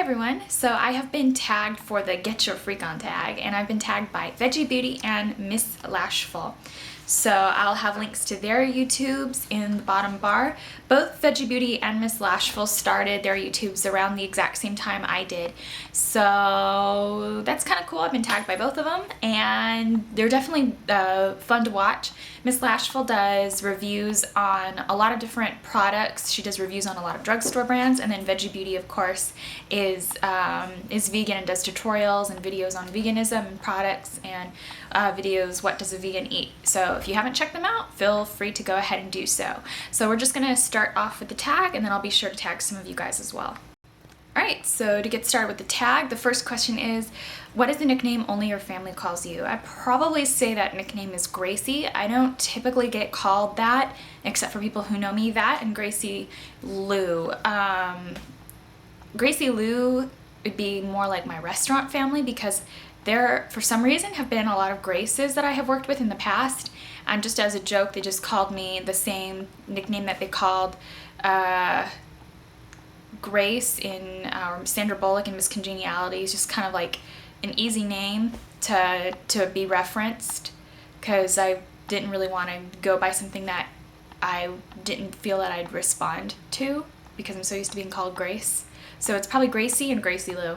everyone, so I have been tagged for the Get Your Freak On tag, and I've been tagged by Veggiebeauty and MissLashful. So I'll have links to their YouTubes in the bottom bar. Both Veggiebeauty and MissLashful started their YouTubes around the exact same time I did. So that's kind of cool. I've been tagged by both of them, and they're definitely fun to watch. MissLashful does reviews on a lot of different products. She does reviews on a lot of drugstore brands, and then Veggiebeauty, of course, is vegan and does tutorials and videos on veganism and products and videos, what does a vegan eat. So if you haven't checked them out, feel free to go ahead and do so. So we're just gonna start off with the tag, and then I'll be sure to tag some of you guys as well. Alright, so to get started with the tag, the first question is, what is the nickname only your family calls you? I probably say that nickname is Gracie. I don't typically get called that, except for people who know me, that and Gracie Lou. Gracie Lou would be more like my restaurant family, because there, for some reason, have been a lot of Graces that I have worked with in the past, and just as a joke, they just called me the same nickname that they called Grace in Sandra Bullock in Miss Congeniality. It's just kind of like an easy name to be referenced, because I didn't really want to go by something that I didn't feel that I'd respond to, because I'm so used to being called Grace. So it's probably Gracie and Gracie Lou.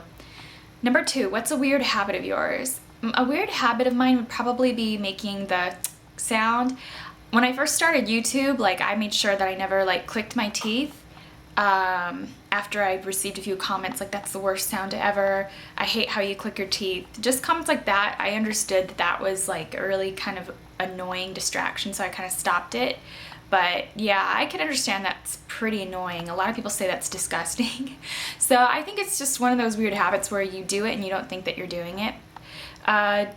Number 2, what's a weird habit of yours? A weird habit of mine would probably be making the sound. When I first started YouTube, I made sure that I never clicked my teeth. After I received a few comments like, that's the worst sound ever, I hate how you click your teeth, just comments like that, I understood that that was a really kind of annoying distraction, so I kind of stopped it. But yeah, I can understand that's pretty annoying. A lot of people say that's disgusting. So I think it's just one of those weird habits where you do it and you don't think that you're doing it.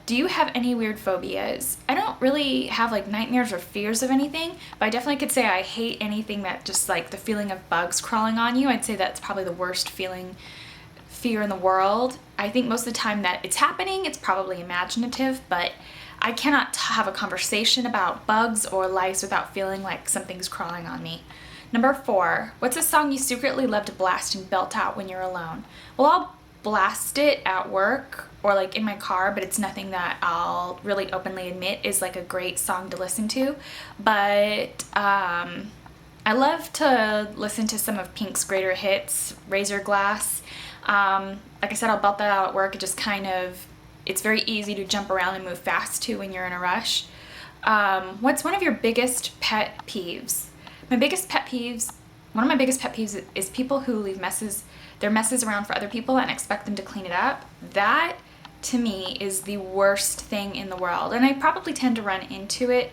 Do you have any weird phobias? I don't really have nightmares or fears of anything, but I definitely could say I hate anything that just the feeling of bugs crawling on you. I'd say that's probably the worst fear in the world. I think most of the time that it's happening, it's probably imaginative, but I cannot have a conversation about bugs or lice without feeling like something's crawling on me. Number 4, what's a song you secretly love to blast and belt out when you're alone? Well, I'll blast it at work or in my car, but it's nothing that I'll really openly admit is a great song to listen to. But I love to listen to some of Pink's greater hits, Razor Glass. Like I said, I'll belt that out at work. It just it's very easy to jump around and move fast to when you're in a rush. What's one of your biggest pet peeves? One of my biggest pet peeves is people who leave their messes around for other people and expect them to clean it up. That, to me, is the worst thing in the world. And I probably tend to run into it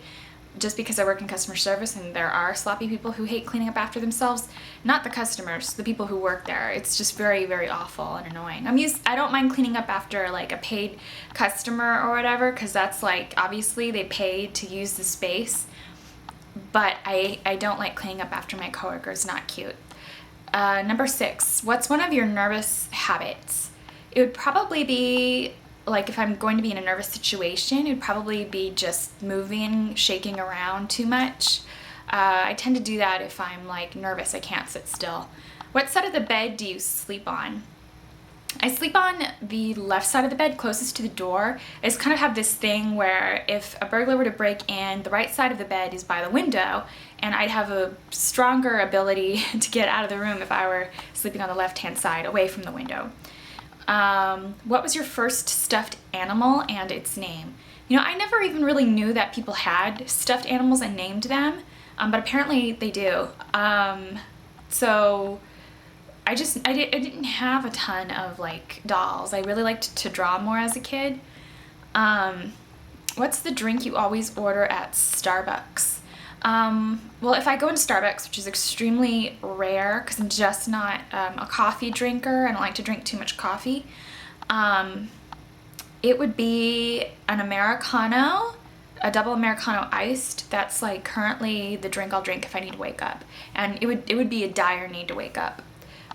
just because I work in customer service and there are sloppy people who hate cleaning up after themselves. Not the customers, the people who work there. It's just very, very awful and annoying. I don't mind cleaning up after a paid customer or whatever, because that's obviously they paid to use the space. But I don't like cleaning up after my coworkers. Not cute. Number 6, what's one of your nervous habits? It would probably be, if I'm going to be in a nervous situation, it would probably be just moving, shaking around too much. I tend to do that if I'm nervous, I can't sit still. What side of the bed do you sleep on? I sleep on the left side of the bed, closest to the door. I just kind of have this thing where if a burglar were to break in, the right side of the bed is by the window, and I'd have a stronger ability to get out of the room if I were sleeping on the left-hand side, away from the window. What was your first stuffed animal and its name? I never even really knew that people had stuffed animals and named them, but apparently they do. So I didn't have a ton of dolls. I really liked to draw more as a kid. What's the drink you always order at Starbucks? Well, if I go into Starbucks, which is extremely rare because I'm just not a coffee drinker, I don't like to drink too much coffee, it would be an Americano, a double Americano iced. That's currently the drink I'll drink if I need to wake up. And it would be a dire need to wake up.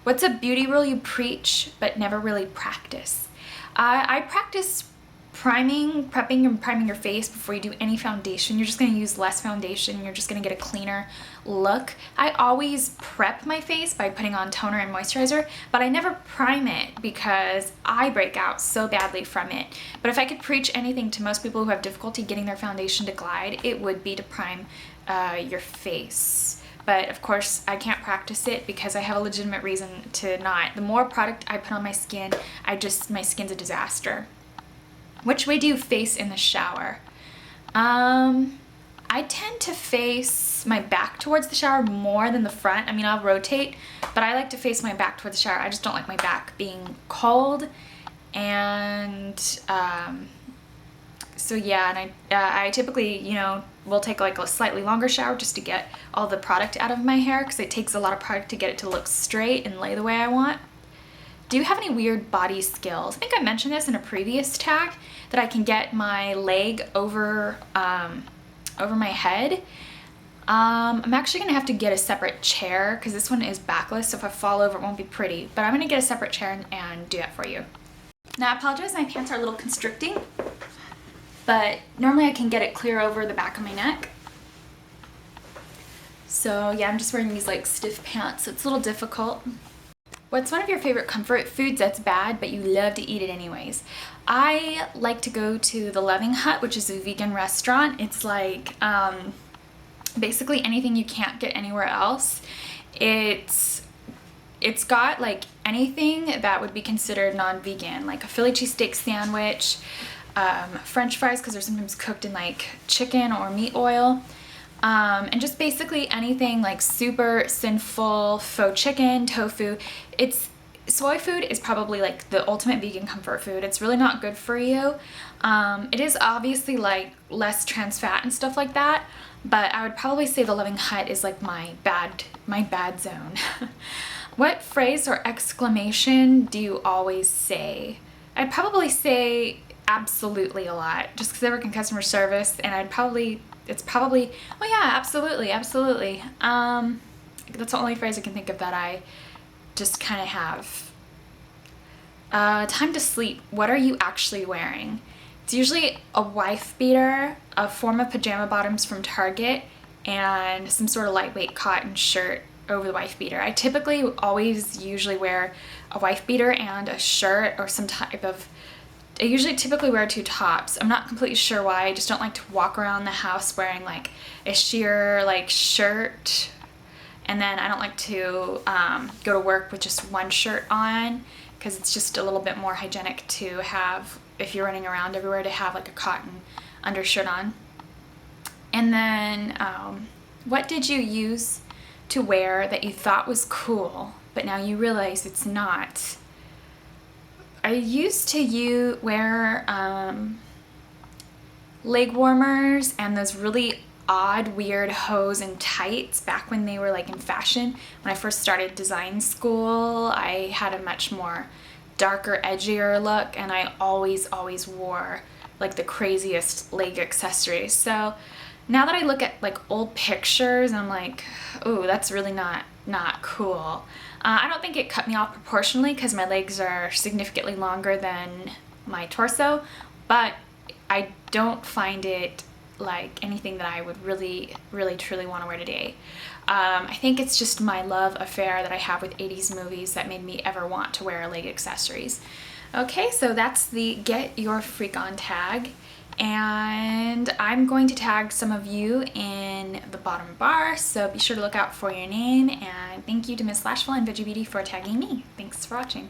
What's a beauty rule you preach but never really practice? I practice prepping and priming your face before you do any foundation. You're just going to use less foundation. You're just going to get a cleaner look. I always prep my face by putting on toner and moisturizer, but I never prime it because I break out so badly from it. But if I could preach anything to most people who have difficulty getting their foundation to glide, it would be to prime your face. But of course I can't practice it because I have a legitimate reason to not. The more product I put on my skin, my skin's a disaster. Which way do you face in the shower? I tend to face my back towards the shower more than the front. I mean, I'll rotate, but I like to face my back towards the shower. I just don't like my back being cold. And so yeah, and I typically, you know, will take like a slightly longer shower just to get all the product out of my hair because it takes a lot of product to get it to look straight and lay the way I want. Do you have any weird body skills? I think I mentioned this in a previous tag that I can get my leg over my head. I'm actually gonna have to get a separate chair because this one is backless, so if I fall over it won't be pretty, but I'm gonna get a separate chair and do that for you. Now I apologize, my pants are a little constricting, but normally I can get it clear over the back of my neck. So yeah, I'm just wearing these like stiff pants, so it's a little difficult. What's one of your favorite comfort foods that's bad, but you love to eat it anyways? I like to go to the Loving Hut, which is a vegan restaurant. It's like basically anything you can't get anywhere else. It's got like anything that would be considered non-vegan, like a Philly cheesesteak sandwich, French fries because they're sometimes cooked in like chicken or meat oil. And just basically anything like super sinful, faux chicken, tofu. Soy food is probably like the ultimate vegan comfort food. It's really not good for you. It is obviously like less trans fat and stuff like that, but I would probably say the Loving Hut is like my bad zone. What phrase or exclamation do you always say? I'd probably say absolutely a lot, just because I work in customer service, and it's probably, oh yeah, absolutely. That's the only phrase I can think of that I just kind of have. Time to sleep. What are you actually wearing? It's usually a wife beater, a form of pajama bottoms from Target, and some sort of lightweight cotton shirt over the wife beater. I typically always usually wear a wife beater and a shirt or some type of, I usually typically wear two tops. I'm not completely sure why. I just don't like to walk around the house wearing like a sheer like shirt, and then I don't like to go to work with just one shirt on because it's just a little bit more hygienic to have, if you're running around everywhere, to have like a cotton undershirt on. And then what did you use to wear that you thought was cool but now you realize it's not? I used to wear leg warmers and those really odd, weird hose and tights back when they were like in fashion. When I first started design school, I had a much more darker, edgier look, and I always wore like the craziest leg accessories. So now that I look at like old pictures, I'm like, oh, that's really not cool. I don't think it cut me off proportionally because my legs are significantly longer than my torso, but I don't find it like anything that I would really truly want to wear today. I think it's just my love affair that I have with 80s movies that made me ever want to wear leg accessories. Okay, so that's the Get Your Freak On tag. And I'm going to tag some of you in the bottom bar, so be sure to look out for your name. And thank you to MissLashful and Veggiebeauty for tagging me. Thanks for watching.